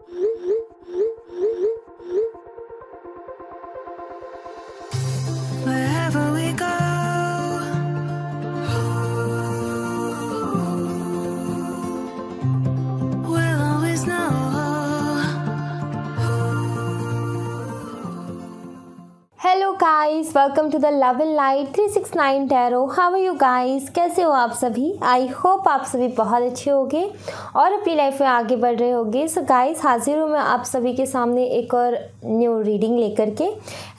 Wherever we go, we'll always know. Hello guys, welcome to the love and light 369 tarot. How are you guys? कैसे हो आप सभी? I hope आप सभी बहुत अच्छे होंगे और अपनी लाइफ में आगे बढ़ रहे होंगे। सो गाइस, हाजिर हूँ मैं आप सभी के सामने एक और न्यू रीडिंग लेकर के।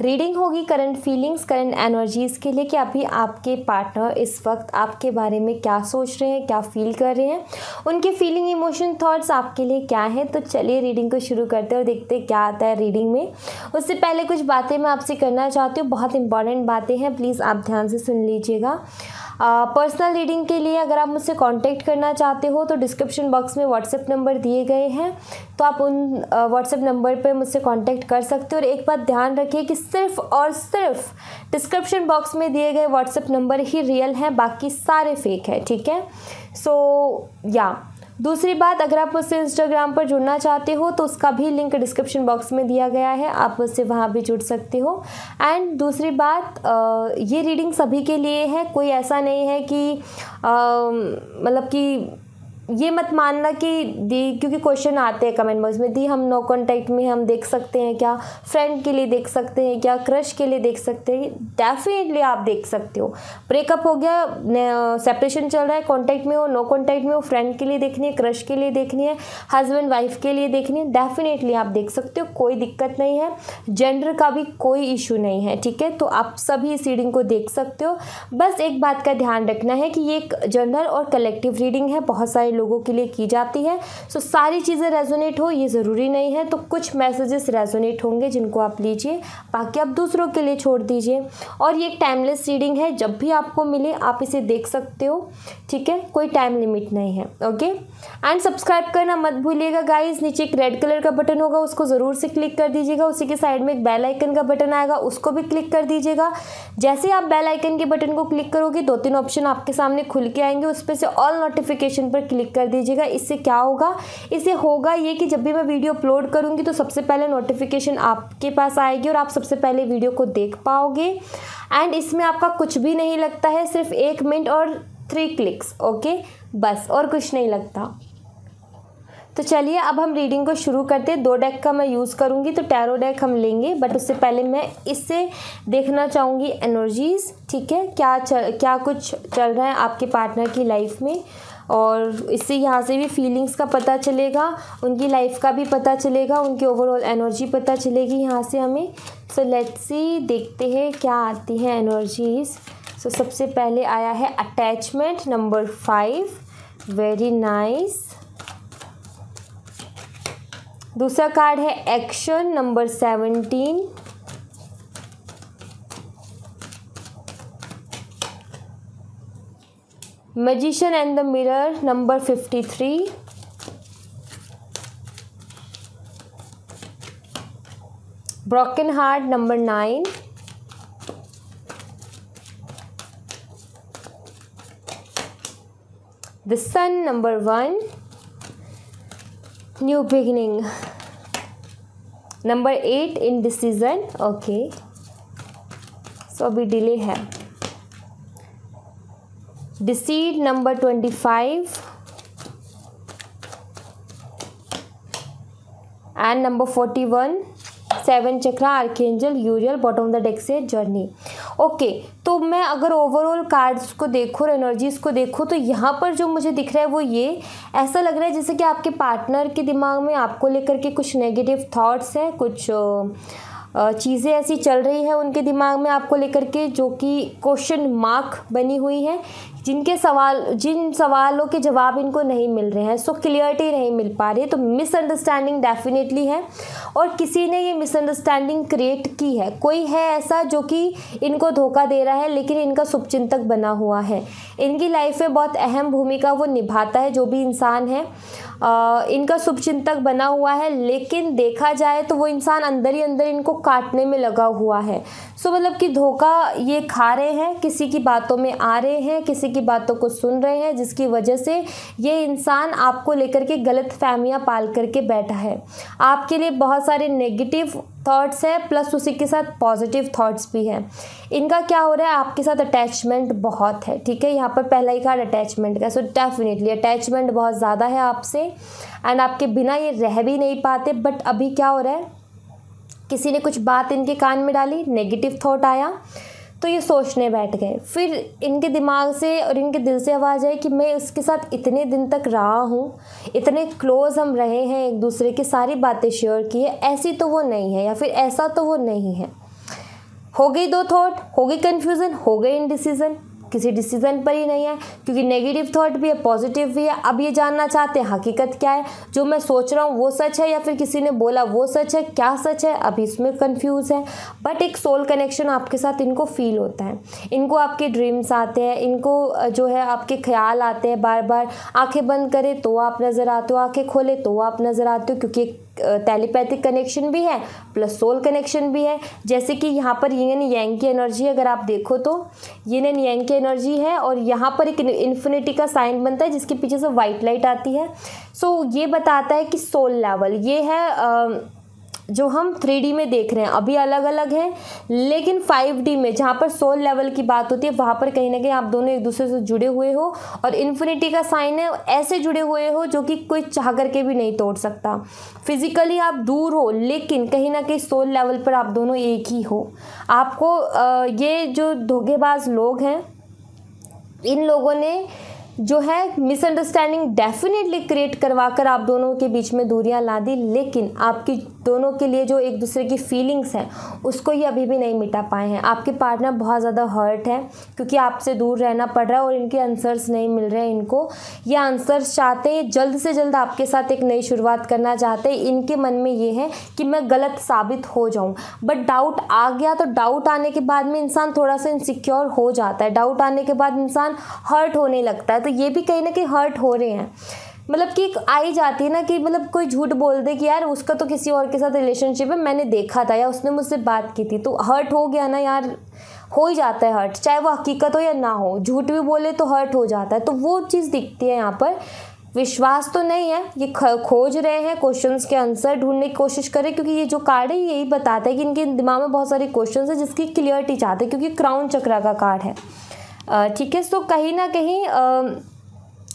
रीडिंग होगी करंट फीलिंग्स, करंट एनर्जीज़ के लिए कि अभी आपके पार्टनर इस वक्त आपके बारे में क्या सोच रहे हैं, क्या फील कर रहे हैं, उनके फीलिंग, इमोशन, थॉट्स आपके लिए क्या है। तो चलिए रीडिंग को शुरू करते हैं और देखते हैं क्या आता है रीडिंग में। उससे पहले कुछ बातें मैं आपसे करना चाहती हूँ, बहुत इंपॉर्टेंट बातें हैं, प्लीज़ आप ध्यान से सुन लीजिएगा। पर्सनल रीडिंग के लिए अगर आप मुझसे कांटेक्ट करना चाहते हो तो डिस्क्रिप्शन बॉक्स में व्हाट्सएप नंबर दिए गए हैं, तो आप उन व्हाट्सएप नंबर पे मुझसे कांटेक्ट कर सकते हो। और एक बात ध्यान रखिए कि सिर्फ और सिर्फ डिस्क्रिप्शन बॉक्स में दिए गए व्हाट्सएप नंबर ही रियल हैं, बाकी सारे फेक है, ठीक है। सो दूसरी बात, अगर आप मुझसे इंस्टाग्राम पर जुड़ना चाहते हो तो उसका भी लिंक डिस्क्रिप्शन बॉक्स में दिया गया है, आप मुझसे वहाँ भी जुड़ सकते हो। एंड दूसरी बात, ये रीडिंग सभी के लिए है, कोई ऐसा नहीं है कि मतलब कि ये मत मानना कि दी, क्योंकि क्वेश्चन आते हैं कमेंट बॉक्स में, दी हम नो कांटेक्ट में हम देख सकते हैं क्या, फ्रेंड के लिए देख सकते हैं क्या, क्रश के लिए देख सकते हैं। डेफिनेटली आप देख सकते हो। ब्रेकअप हो गया, सेपरेशन चल रहा है, कांटेक्ट में हो, नो कांटेक्ट में हो, फ्रेंड के लिए देखनी है, क्रश के लिए देखनी है, हस्बैंड वाइफ के लिए देखनी है, डेफिनेटली आप देख सकते हो, कोई दिक्कत नहीं है। जेंडर का भी कोई इशू नहीं है, ठीक है। तो आप सभी इस रीडिंग को देख सकते हो। बस एक बात का ध्यान रखना है कि ये एक जनरल और कलेक्टिव रीडिंग है, बहुत सारे लोगों के लिए की जाती है। सो सारी चीज़ें रेजोनेट हो ये ज़रूरी नहीं है, तो कुछ मैसेजेस रेजोनेट होंगे जिनको आप लीजिए, बाकी आप दूसरों के लिए छोड़ दीजिए। और ये एक टाइमलेस रीडिंग है, जब भी आपको मिले आप इसे देख सकते हो, ठीक है, कोई टाइम लिमिट नहीं है। ओके, एंड सब्सक्राइब करना मत भूलिएगा गाइज। नीचे एक रेड कलर का बटन होगा, उसको ज़रूर से क्लिक कर दीजिएगा। उसी के साइड में एक बेल आइकन का बटन आएगा, उसको भी क्लिक कर दीजिएगा। जैसे आप बेल आइकन के बटन को क्लिक करोगे 2-3 ऑप्शन आपके सामने खुल के आएंगे, उस पर से ऑल नोटिफिकेशन पर क्लिक कर दीजिएगा। इससे क्या होगा, इससे होगा ये कि जब भी मैं वीडियो अपलोड करूंगी तो सबसे पहले नोटिफिकेशन आपके पास आएगी और आप सबसे पहले वीडियो को देख पाओगे। एंड इसमें आपका कुछ भी नहीं लगता है, सिर्फ 1 मिनट और 3 क्लिक्स, ओके, बस, और कुछ नहीं लगता। तो चलिए अब हम रीडिंग को शुरू करते हैं। 2 डेक का मैं यूज़ करूँगी, तो टैरो डेक हम लेंगे, बट उससे पहले मैं इससे देखना चाहूँगी एनर्जीज़, ठीक है, क्या कुछ चल रहा है आपके पार्टनर की लाइफ में, और इससे यहाँ से भी फीलिंग्स का पता चलेगा, उनकी लाइफ का भी पता चलेगा, उनकी ओवरऑल एनर्जी पता चलेगी यहाँ से हमें। सो लेट्स सी, देखते हैं क्या आती है एनर्जीज़। सो सबसे पहले आया है अटैचमेंट नंबर 5, वेरी नाइस। दूसरा कार्ड है action number 17। Magician and the mirror number 53। Broken heart number 9। The sun number 1। New beginning number 8, indecision, okay, so अभी डिले है। Decide number 25 and number 41, 7 chakra, archangel Uriel, bottom of the deck से journey. Okay, तो मैं अगर overall cards को देखूँ और energies को देखूँ तो यहाँ पर जो मुझे दिख रहा है वो ये, ऐसा लग रहा है जैसे कि आपके पार्टनर के दिमाग में आपको लेकर के कुछ नेगेटिव थॉट्स हैं, कुछ चीज़ें ऐसी चल रही है उनके दिमाग में आपको लेकर के, जो कि क्वेश्चन मार्क बनी हुई है, जिन सवालों के जवाब इनको नहीं मिल रहे हैं। सो क्लियरिटी नहीं मिल पा रही है, तो मिसअंडरस्टैंडिंग डेफिनेटली है, और किसी ने ये मिसअंडरस्टैंडिंग क्रिएट की है। कोई है ऐसा जो कि इनको धोखा दे रहा है, लेकिन इनका शुभचिंतक बना हुआ है, इनकी लाइफ में बहुत अहम भूमिका वो निभाता है, जो भी इंसान है इनका शुभचिंतक बना हुआ है, लेकिन देखा जाए तो वो इंसान अंदर ही अंदर इनको काटने में लगा हुआ है। सो मतलब कि धोखा ये खा रहे हैं, किसी की बातों में आ रहे हैं, किसी की की बातों को सुन रहे हैं, जिसकी वजह से ये इंसान आपको लेकर के गलत फहमियाँ पाल करके बैठा है। आपके लिए बहुत सारे नेगेटिव थॉट्स है प्लस उसी के साथ पॉजिटिव थॉट्स भी हैं। इनका क्या हो रहा है, आपके साथ अटैचमेंट बहुत है, ठीक है। यहाँ पर पहला ही कार्ड अटैचमेंट का, सो डेफिनेटली अटैचमेंट बहुत ज़्यादा है आपसे एंड आपके बिना ये रह भी नहीं पाते। बट अभी क्या हो रहा है, किसी ने कुछ बात इनके कान में डाली, नेगेटिव थॉट आया तो ये सोचने बैठ गए। फिर इनके दिमाग से और इनके दिल से आवाज़ आई कि मैं इसके साथ इतने दिन तक रहा हूँ, इतने क्लोज हम रहे हैं, एक दूसरे की सारी बातें शेयर की है, ऐसी तो वो नहीं है या फिर ऐसा तो वो नहीं है। हो गई दो थॉट, हो गई कन्फ्यूज़न, हो गई इनडिसीजन, किसी डिसीजन पर ही नहीं है क्योंकि नेगेटिव थॉट भी है पॉजिटिव भी है। अब ये जानना चाहते हैं हकीकत क्या है, जो मैं सोच रहा हूँ वो सच है या फिर किसी ने बोला वो सच है, क्या सच है, अभी इसमें कंफ्यूज है। बट एक सोल कनेक्शन आपके साथ इनको फील होता है, इनको आपके ड्रीम्स आते हैं, इनको जो है आपके ख्याल आते हैं बार बार। आंखें बंद करें तो आप नज़र आते हो, आंखें खोले तो आप नज़र आते हो, क्योंकि टेलीपैथिक कनेक्शन भी है प्लस सोल कनेक्शन भी है। जैसे कि यहाँ पर यिन यांग की एनर्जी अगर आप देखो तो यिन एंड यांग की एनर्जी है और यहाँ पर एक इन्फिनिटी का साइन बनता है जिसके पीछे से वाइट लाइट आती है। सो ये बताता है कि सोल लेवल ये है जो हम 3D में देख रहे हैं, अभी अलग अलग हैं, लेकिन 5D में जहाँ पर सोल लेवल की बात होती है वहाँ पर कहीं ना कहीं आप दोनों एक दूसरे से जुड़े हुए हो और इन्फिनिटी का साइन है, ऐसे जुड़े हुए हो जो कि कोई चाह करके भी नहीं तोड़ सकता। फिजिकली आप दूर हो लेकिन कहीं ना कहीं सोल लेवल पर आप दोनों एक ही हो। आपको ये जो धोखेबाज लोग हैं, इन लोगों ने जो है मिसअंडरस्टैंडिंग डेफिनेटली क्रिएट करवा कर आप दोनों के बीच में दूरियां ला दी, लेकिन आपकी दोनों के लिए जो एक दूसरे की फीलिंग्स हैं उसको ये अभी भी नहीं मिटा पाए हैं। आपके पार्टनर बहुत ज़्यादा हर्ट है क्योंकि आपसे दूर रहना पड़ रहा है और इनके आंसर्स नहीं मिल रहे हैं इनको। ये आंसर्स चाहते हैं, जल्द से जल्द आपके साथ एक नई शुरुआत करना चाहते हैं। इनके मन में ये है कि मैं गलत साबित हो जाऊँ, बट डाउट आ गया तो डाउट आने के बाद में इंसान थोड़ा सा इनसिक्योर हो जाता है, डाउट आने के बाद इंसान हर्ट होने लगता है। तो ये भी कहीं ना कहीं हर्ट हो रहे हैं, मतलब कि आई जाती है ना कि मतलब कोई झूठ बोल दे कि यार उसका तो किसी और के साथ रिलेशनशिप है, मैंने देखा था या उसने मुझसे बात की थी, तो हर्ट हो गया ना यार, हो ही जाता है हर्ट, चाहे वो हकीकत हो या ना हो, झूठ भी बोले तो हर्ट हो जाता है। तो वो चीज़ दिखती है यहाँ पर। विश्वास तो नहीं है, ये खोज रहे हैं, क्वेश्चंस के आंसर ढूंढने की कोशिश करें, क्योंकि ये जो कार्ड है यही बताता है कि इनके दिमाग में बहुत सारे क्वेश्चंस है जिसकी क्लियरिटी चाहते हैं, क्योंकि क्राउन चक्र का कार्ड है, ठीक है। सो कहीं ना कहीं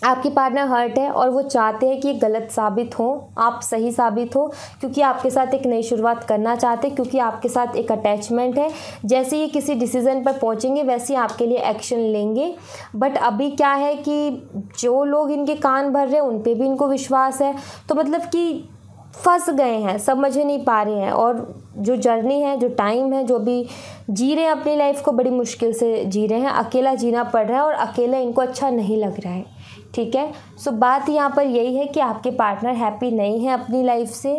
आपकी पार्टनर हर्ट है और वो चाहते हैं कि ये गलत साबित हो, आप सही साबित हो, क्योंकि आपके साथ एक नई शुरुआत करना चाहते हैं, क्योंकि आपके साथ एक अटैचमेंट है। जैसे ये किसी डिसीज़न पर पहुंचेंगे वैसे ही आपके लिए एक्शन लेंगे। बट अभी क्या है कि जो लोग इनके कान भर रहे हैं उन पे भी इनको विश्वास है, तो मतलब कि फंस गए हैं, समझ ही नहीं पा रहे हैं। और जो जर्नी है, जो टाइम है, जो भी जी रहे हैं अपनी लाइफ को बड़ी मुश्किल से जी रहे हैं, अकेला जीना पड़ रहा है और अकेला इनको अच्छा नहीं लग रहा है, ठीक है। सो बात यहाँ पर यही है कि आपके पार्टनर हैप्पी नहीं है अपनी लाइफ से,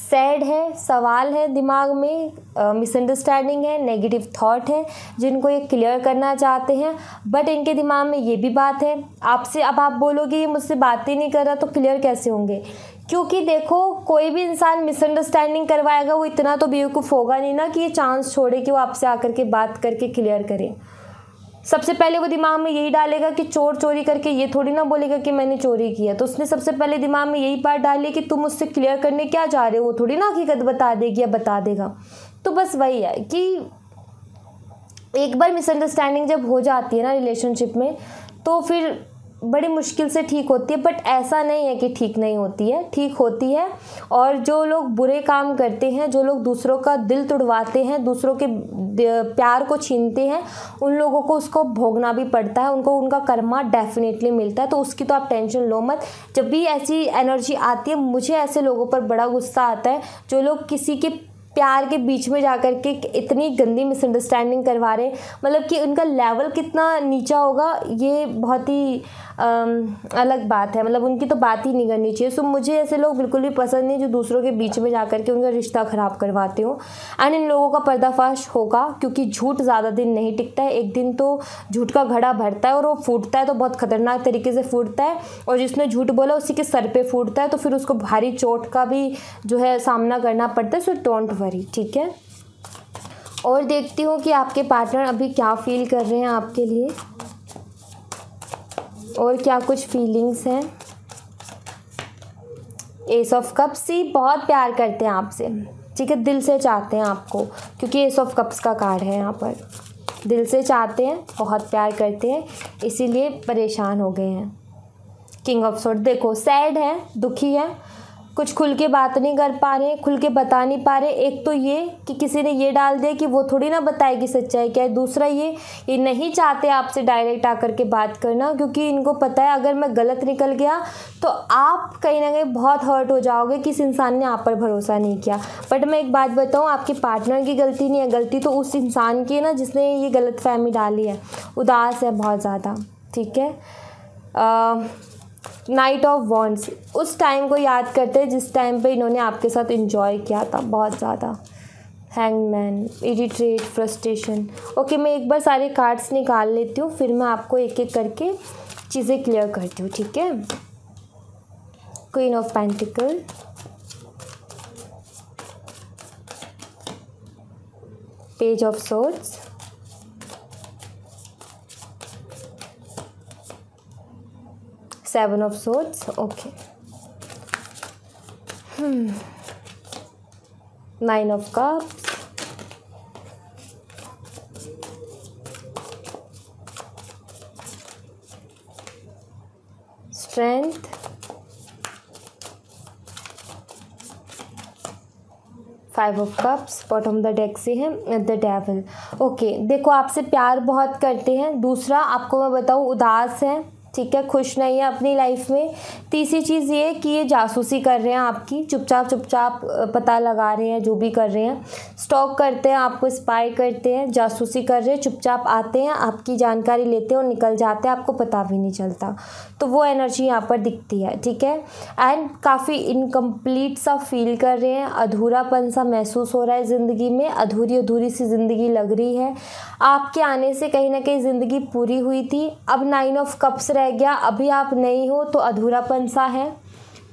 सैड है, सवाल है दिमाग में, मिसअंडरस्टैंडिंग है, नेगेटिव थॉट है जिनको ये क्लियर करना चाहते हैं। बट इनके दिमाग में ये भी बात है आपसे। अब आप बोलोगे ये मुझसे बात ही नहीं कर रहा, तो क्लियर कैसे होंगे? क्योंकि देखो कोई भी इंसान मिसअंडरस्टैंडिंग करवाएगा वो इतना तो बेवकूफ़ होगा नहीं ना कि ये चांस छोड़े कि वो आपसे आकर के बात करके क्लियर करे। सबसे पहले वो दिमाग में यही डालेगा कि चोर चोरी करके, ये थोड़ी ना बोलेगा कि मैंने चोरी किया। तो उसने सबसे पहले दिमाग में यही बात डाली कि तुम मुझसे क्लियर करने क्या जा रहे हो, वो थोड़ी ना हकीकत बता देगी या बता देगा। तो बस वही है कि एक बार मिसअंडरस्टैंडिंग जब हो जाती है ना रिलेशनशिप में, तो फिर बड़ी मुश्किल से ठीक होती है। बट ऐसा नहीं है कि ठीक नहीं होती है, ठीक होती है। और जो लोग बुरे काम करते हैं, जो लोग दूसरों का दिल तुड़वाते हैं, दूसरों के प्यार को छीनते हैं, उन लोगों को उसको भोगना भी पड़ता है, उनको उनका कर्मा डेफिनेटली मिलता है। तो उसकी तो आप टेंशन लो मत। जब भी ऐसी एनर्जी आती है, मुझे ऐसे लोगों पर बड़ा गुस्सा आता है जो लोग किसी के प्यार के बीच में जाकर के इतनी गंदी मिसअंडरस्टैंडिंग करवा रहे हैं। मतलब कि उनका लेवल कितना नीचा होगा ये बहुत ही अलग बात है, मतलब उनकी तो बात ही नहीं करनी चाहिए। सो मुझे ऐसे लोग बिल्कुल भी पसंद नहीं जो दूसरों के बीच में जाकर के उनका रिश्ता ख़राब करवाते हो। एंड इन लोगों का पर्दाफाश होगा, क्योंकि झूठ ज़्यादा दिन नहीं टिकता है। एक दिन तो झूठ का घड़ा भरता है और वो फूटता है तो बहुत ख़तरनाक तरीके से फूटता है, और जिसने झूठ बोला उसी के सर पे फूटता है, तो फिर उसको भारी चोट का भी जो है सामना करना पड़ता है। सो डोंट वरी, ठीक है। और देखती हूँ कि आपके पार्टनर अभी क्या फील कर रहे हैं आपके लिए। और क्या कुछ फीलिंग्स हैं। एस ऑफ कप्स, सी बहुत प्यार करते हैं आपसे, ठीक है, दिल से चाहते हैं आपको, क्योंकि एस ऑफ कप्स का कार्ड है यहाँ पर। दिल से चाहते हैं, बहुत प्यार करते हैं, इसीलिए परेशान हो गए हैं। किंग ऑफ सोर्ड, देखो सैड है, दुखी है, कुछ खुल के बात नहीं कर पा रहे, खुल के बता नहीं पा रहे। एक तो ये कि किसी ने ये डाल दिया कि वो थोड़ी ना बताएगी सच्चाई क्या है। दूसरा ये नहीं चाहते आपसे डायरेक्ट आकर के बात करना, क्योंकि इनको पता है अगर मैं गलत निकल गया तो आप कहीं ना कहीं बहुत हर्ट हो जाओगे कि इस इंसान ने आप पर भरोसा नहीं किया। बट मैं एक बात बताऊँ, आपके पार्टनर की गलती नहीं है, गलती तो उस इंसान की है ना जिसने ये गलतफहमी डाली है। उदास है बहुत ज़्यादा, ठीक है। नाइट ऑफ वॉन्ड्स, उस टाइम को याद करते हैं जिस टाइम पे इन्होंने आपके साथ एंजॉय किया था बहुत ज़्यादा। Hangman, irritate, frustration. ओके, मैं एक बार सारे कार्ड्स निकाल लेती हूँ, फिर मैं आपको एक एक करके चीज़ें क्लियर करती हूँ, ठीक है। Queen of pentacle, page of swords, seven of swords, okay, nine of cups, strength, five of cups, bottom the deck से है द डेविल। ओके, देखो आपसे प्यार बहुत करते हैं। दूसरा आपको मैं बताऊँ, उदास है, ठीक है, खुश नहीं है अपनी लाइफ में। तीसरी चीज़ ये कि ये जासूसी कर रहे हैं आपकी, चुपचाप पता लगा रहे हैं जो भी कर रहे हैं, स्टॉक करते हैं आपको, स्पाई करते हैं, जासूसी कर रहे हैं, चुपचाप आते हैं, आपकी जानकारी लेते हैं और निकल जाते हैं, आपको पता भी नहीं चलता। तो वो एनर्जी यहाँ पर दिखती है, ठीक है। एंड काफ़ी इनकम्प्लीट सा फील कर रहे हैं, अधूरापन सा महसूस हो रहा है ज़िंदगी में, अधूरी सी ज़िंदगी लग रही है। आपके आने से कहीं ना कहीं ज़िंदगी पूरी हुई थी, अब नाइन ऑफ कप्स रह गया, अभी आप नहीं हो तो अधूरापन सा है,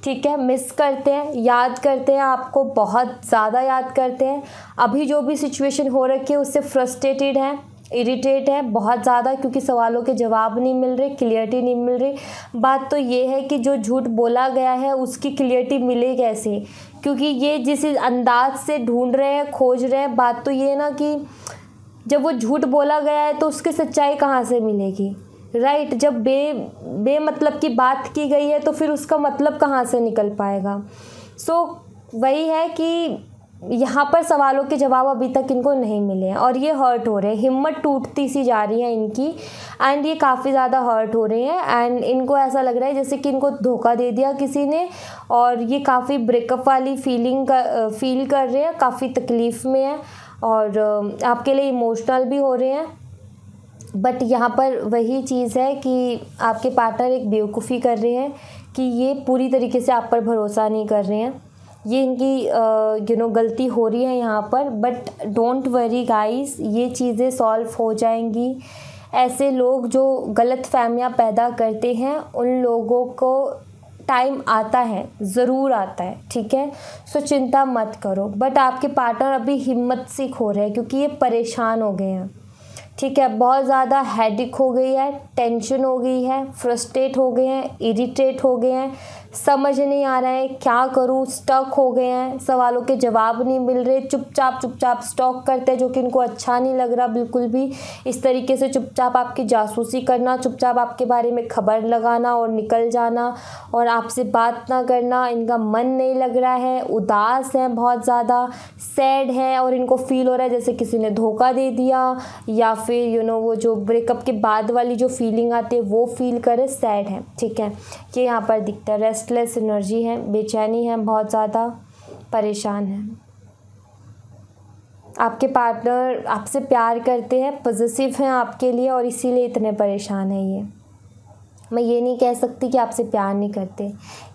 ठीक है। मिस करते हैं, याद करते हैं, आपको बहुत ज़्यादा याद करते हैं। अभी जो भी सिचुएशन हो रखी है उससे फ्रस्ट्रेटेड है, इरिटेट है बहुत ज़्यादा, क्योंकि सवालों के जवाब नहीं मिल रहे, क्लियरिटी नहीं मिल रही। बात तो ये है कि जो झूठ बोला गया है उसकी क्लियरिटी मिले कैसे, क्योंकि ये जिस अंदाज से ढूंढ रहे हैं, खोज रहे हैं, बात तो ये ना कि जब वो झूठ बोला गया है तो उसकी सच्चाई कहाँ से मिलेगी, राइट। जब बेमतलब की बात की गई है तो फिर उसका मतलब कहाँ से निकल पाएगा। सो वही है कि यहाँ पर सवालों के जवाब अभी तक इनको नहीं मिले हैं और ये हर्ट हो रहे हैं, हिम्मत टूटती सी जा रही है इनकी, एंड ये काफ़ी ज़्यादा हर्ट हो रहे हैं। एंड इनको ऐसा लग रहा है जैसे कि इनको धोखा दे दिया किसी ने, और ये काफ़ी ब्रेकअप वाली फील कर रहे हैं, काफ़ी तकलीफ़ में है और आपके लिए इमोशनल भी हो रहे हैं। बट यहाँ पर वही चीज़ है कि आपके पार्टनर एक बेवकूफ़ी कर रहे हैं कि ये पूरी तरीके से आप पर भरोसा नहीं कर रहे हैं, ये इनकी गलती हो रही है यहाँ पर। बट डोंट वरी गाइस, ये चीज़ें सॉल्व हो जाएंगी। ऐसे लोग जो गलत फहमियाँ पैदा करते हैं उन लोगों को टाइम आता है, ज़रूर आता है, ठीक है। सो चिंता मत करो। बट आपके पार्टनर अभी हिम्मत से खो रहे हैं क्योंकि ये परेशान हो गए हैं, ठीक है। बहुत ज़्यादा हेडेक हो गई है, टेंशन हो गई है, फ्रस्ट्रेट हो गए हैं, इरिटेट हो गए हैं, समझ नहीं आ रहा है क्या करूं, स्टक हो गए हैं, सवालों के जवाब नहीं मिल रहे, चुपचाप स्टॉक करते हैं जो कि इनको अच्छा नहीं लग रहा बिल्कुल भी। इस तरीके से चुपचाप आपकी जासूसी करना, चुपचाप आपके बारे में खबर लगाना और निकल जाना और आपसे बात ना करना, इनका मन नहीं लग रहा है, उदास है, बहुत ज़्यादा सैड है और इनको फील हो रहा है जैसे किसी ने धोखा दे दिया, या फिर वो जो ब्रेकअप के बाद वाली जो फीलिंग आती है वो फील करे, सैड है, ठीक है। ये यहाँ पर दिखता है, रेस्टलेस एनर्जी है, बेचैनी है, बहुत ज़्यादा परेशान है। आपके पार्टनर आपसे प्यार करते हैं, पॉजिटिव हैं आपके लिए और इसीलिए इतने परेशान हैं ये। मैं ये नहीं कह सकती कि आपसे प्यार नहीं करते,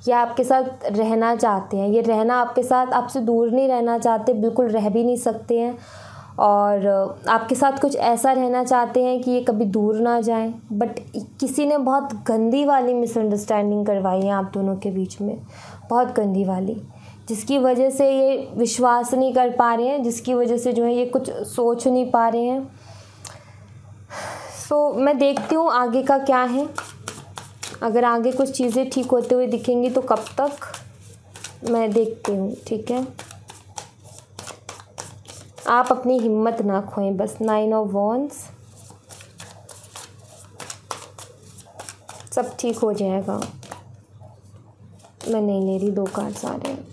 या आपके साथ रहना चाहते हैं, ये रहना आपके साथ, आपसे दूर नहीं रहना चाहते, बिल्कुल रह भी नहीं सकते हैं, और आपके साथ कुछ ऐसा रहना चाहते हैं कि ये कभी दूर ना जाएं। बट किसी ने बहुत गंदी वाली मिसअंडरस्टैंडिंग करवाई है आप दोनों के बीच में, बहुत गंदी वाली, जिसकी वजह से ये विश्वास नहीं कर पा रहे हैं, जिसकी वजह से ये कुछ सोच नहीं पा रहे हैं। सो मैं देखती हूँ आगे का क्या है। अगर आगे कुछ चीज़ें ठीक होते हुए दिखेंगी तो कब तक मैं देखती हूँ, ठीक है। आप अपनी हिम्मत ना खोएं बस। 9 ऑफ वॉन्ड्स, सब ठीक हो जाएगा। मैं नहीं ले रही, 2 कार्ड्स आ रहे हैं।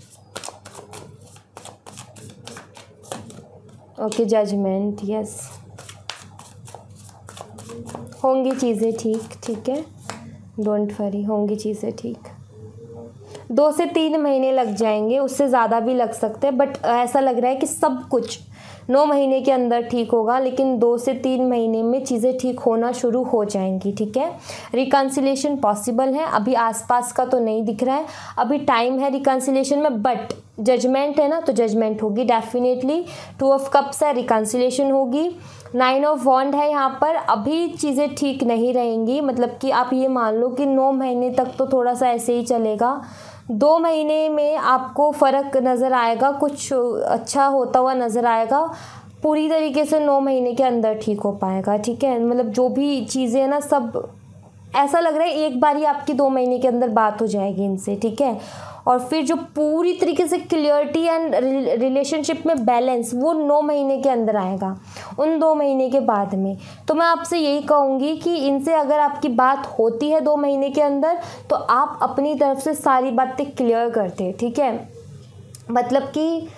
ओके, जजमेंट, यस, होंगी चीज़ें ठीक, ठीक है, डोंट वरी, होंगी चीज़ें ठीक। 2 से 3 महीने लग जाएंगे, उससे ज़्यादा भी लग सकते हैं, बट ऐसा लग रहा है कि सब कुछ 9 महीने के अंदर ठीक होगा, लेकिन 2 से 3 महीने में चीज़ें ठीक होना शुरू हो जाएंगी, ठीक है। रिकन्सिलेशन पॉसिबल है, अभी आसपास का तो नहीं दिख रहा है, अभी टाइम है रिकन्सिलेशन में, बट जजमेंट है ना, तो जजमेंट होगी डेफिनेटली। 2 ऑफ कप्स है, रिकन्सिलेशन होगी। 9 ऑफ वॉन्ड है यहाँ पर, अभी चीज़ें ठीक नहीं रहेंगी, मतलब कि आप ये मान लो कि 9 महीने तक तो थोड़ा सा ऐसे ही चलेगा। 2 महीने में आपको फ़र्क नज़र आएगा, कुछ अच्छा होता हुआ नज़र आएगा। पूरी तरीके से 9 महीने के अंदर ठीक हो पाएगा, ठीक है। मतलब जो भी चीज़ें हैं ना, सब ऐसा लग रहा है एक बार ही आपकी 2 महीने के अंदर बात हो जाएगी इनसे, ठीक है। और फिर जो पूरी तरीके से क्लियरिटी एंड रिलेशनशिप में बैलेंस, वो 9 महीने के अंदर आएगा, उन 2 महीने के बाद में। तो मैं आपसे यही कहूँगी कि इनसे अगर आपकी बात होती है 2 महीने के अंदर, तो आप अपनी तरफ से सारी बातें क्लियर करते, ठीक है। मतलब कि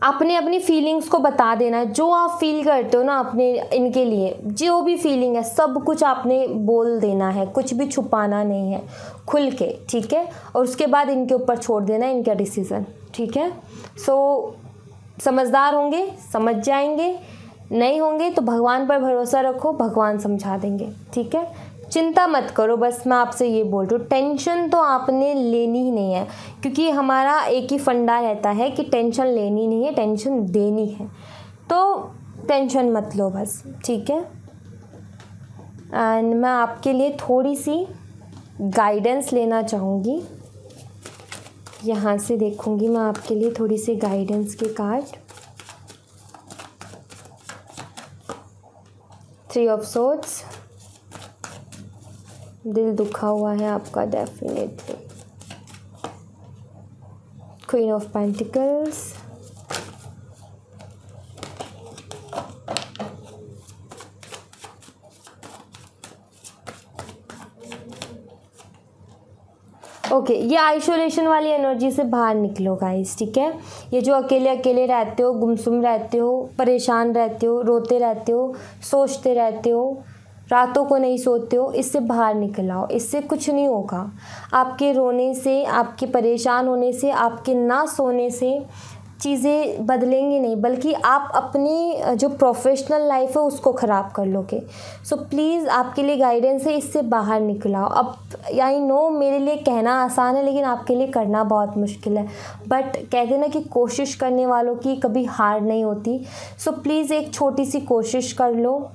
आपने अपनी फीलिंग्स को बता देना है, जो आप फील करते हो ना अपने इनके लिए, जो भी फीलिंग है सब कुछ आपने बोल देना है, कुछ भी छुपाना नहीं है, खुल के, ठीक है। और उसके बाद इनके ऊपर छोड़ देना है इनका डिसीज़न, ठीक है। सो समझदार होंगे, समझ जाएंगे, नहीं होंगे तो भगवान पर भरोसा रखो, भगवान समझा देंगे, ठीक है। चिंता मत करो, बस मैं आपसे ये बोल रही हूँ, टेंशन तो आपने लेनी ही नहीं है, क्योंकि हमारा एक ही फंडा रहता है कि टेंशन लेनी नहीं है, टेंशन देनी है। तो टेंशन मत लो बस, ठीक है। एंड मैं आपके लिए थोड़ी सी गाइडेंस लेना चाहूँगी, यहाँ से देखूँगी मैं आपके लिए थोड़ी सी गाइडेंस के कार्ड। 3 ऑफ सोर्ड्स, दिल दुखा हुआ है आपका definitely. Queen of pentacles, okay, ये आइसोलेशन वाली एनर्जी से बाहर निकलो गाइस, ठीक है। ये जो अकेले अकेले रहते हो, गुमसुम रहते हो, परेशान रहते हो, रोते रहते हो, सोचते रहते हो, रातों को नहीं सोते हो, इससे बाहर निकल आओ, इससे कुछ नहीं होगा। आपके रोने से, आपके परेशान होने से, आपके ना सोने से चीज़ें बदलेंगी नहीं, बल्कि आप अपनी जो प्रोफेशनल लाइफ है उसको ख़राब कर लोगे। सो प्लीज़ आपके लिए गाइडेंस है, इससे बाहर निकलाओ। अब आई नो मेरे लिए कहना आसान है, लेकिन आपके लिए करना बहुत मुश्किल है, बट कहते ना कि कोशिश करने वालों की कभी हार नहीं होती। सो प्लीज़ एक छोटी सी कोशिश कर लो,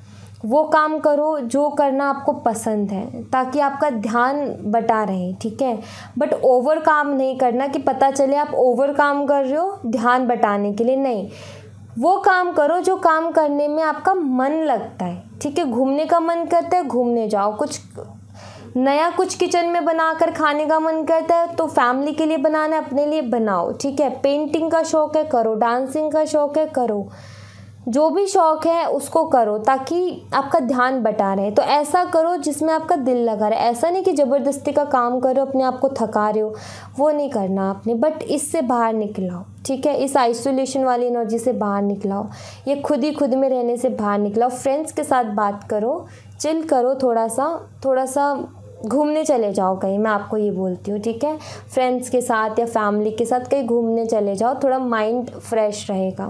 वो काम करो जो करना आपको पसंद है, ताकि आपका ध्यान बटा रहे, ठीक है। बट ओवर काम नहीं करना कि पता चले आप ओवर काम कर रहे हो ध्यान बटाने के लिए, नहीं। वो काम करो जो काम करने में आपका मन लगता है, ठीक है। घूमने का मन करता है, घूमने जाओ। कुछ नया कुछ किचन में बनाकर खाने का मन करता है तो फैमिली के लिए बनाना है, अपने लिए बनाओ, ठीक है। पेंटिंग का शौक़ है, करो। डांसिंग का शौक़ है, करो। जो भी शौक़ है उसको करो, ताकि आपका ध्यान बटा रहे। तो ऐसा करो जिसमें आपका दिल लगा रहे। ऐसा नहीं कि ज़बरदस्ती का काम करो, अपने आप को थका रहे हो, वो नहीं करना आपने। बट इससे बाहर निकलाओ, ठीक है। इस आइसोलेशन वाली एनर्जी से बाहर निकलाओ, ये खुद ही खुद में रहने से बाहर निकलाओ। फ्रेंड्स के साथ बात करो, चिल करो, थोड़ा सा घूमने चले जाओ कहीं, मैं आपको ये बोलती हूँ, ठीक है। फ्रेंड्स के साथ या फैमिली के साथ कहीं घूमने चले जाओ, थोड़ा माइंड फ्रेश रहेगा।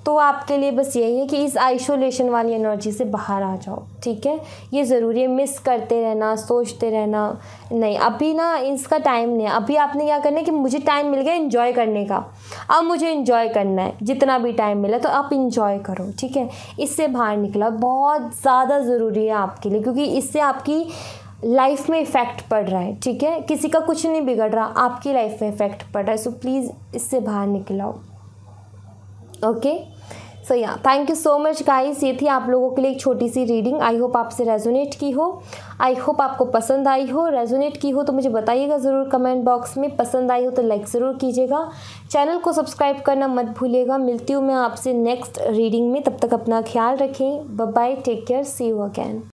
तो आपके लिए बस यही है कि इस आइसोलेशन वाली एनर्जी से बाहर आ जाओ, ठीक है। ये ज़रूरी है, मिस करते रहना, सोचते रहना नहीं। अभी ना इसका टाइम नहीं है। अभी आपने क्या करना है कि मुझे टाइम मिल गया एंजॉय करने का, अब मुझे एंजॉय करना है। जितना भी टाइम मिला तो आप एंजॉय करो, ठीक है। इससे बाहर निकला बहुत ज़्यादा ज़रूरी है आपके लिए, क्योंकि इससे आपकी लाइफ में इफ़ेक्ट पड़ रहा है, ठीक है। किसी का कुछ नहीं बिगड़ रहा, आपकी लाइफ में इफ़ेक्ट पड़ रहा है। सो प्लीज़ इससे बाहर निकलाओ, ओके। सो या thank you so much guys, ये थी आप लोगों के लिए एक छोटी सी रीडिंग। आई होप आपसे रेजोनेट की हो, आई होप आपको पसंद आई हो। रेजोनेट की हो तो मुझे बताइएगा ज़रूर कमेंट बॉक्स में, पसंद आई हो तो लाइक ज़रूर कीजिएगा, चैनल को सब्सक्राइब करना मत भूलिएगा। मिलती हूँ मैं आपसे नेक्स्ट रीडिंग में, तब तक अपना ख्याल रखें। Bye bye, take care, see you again.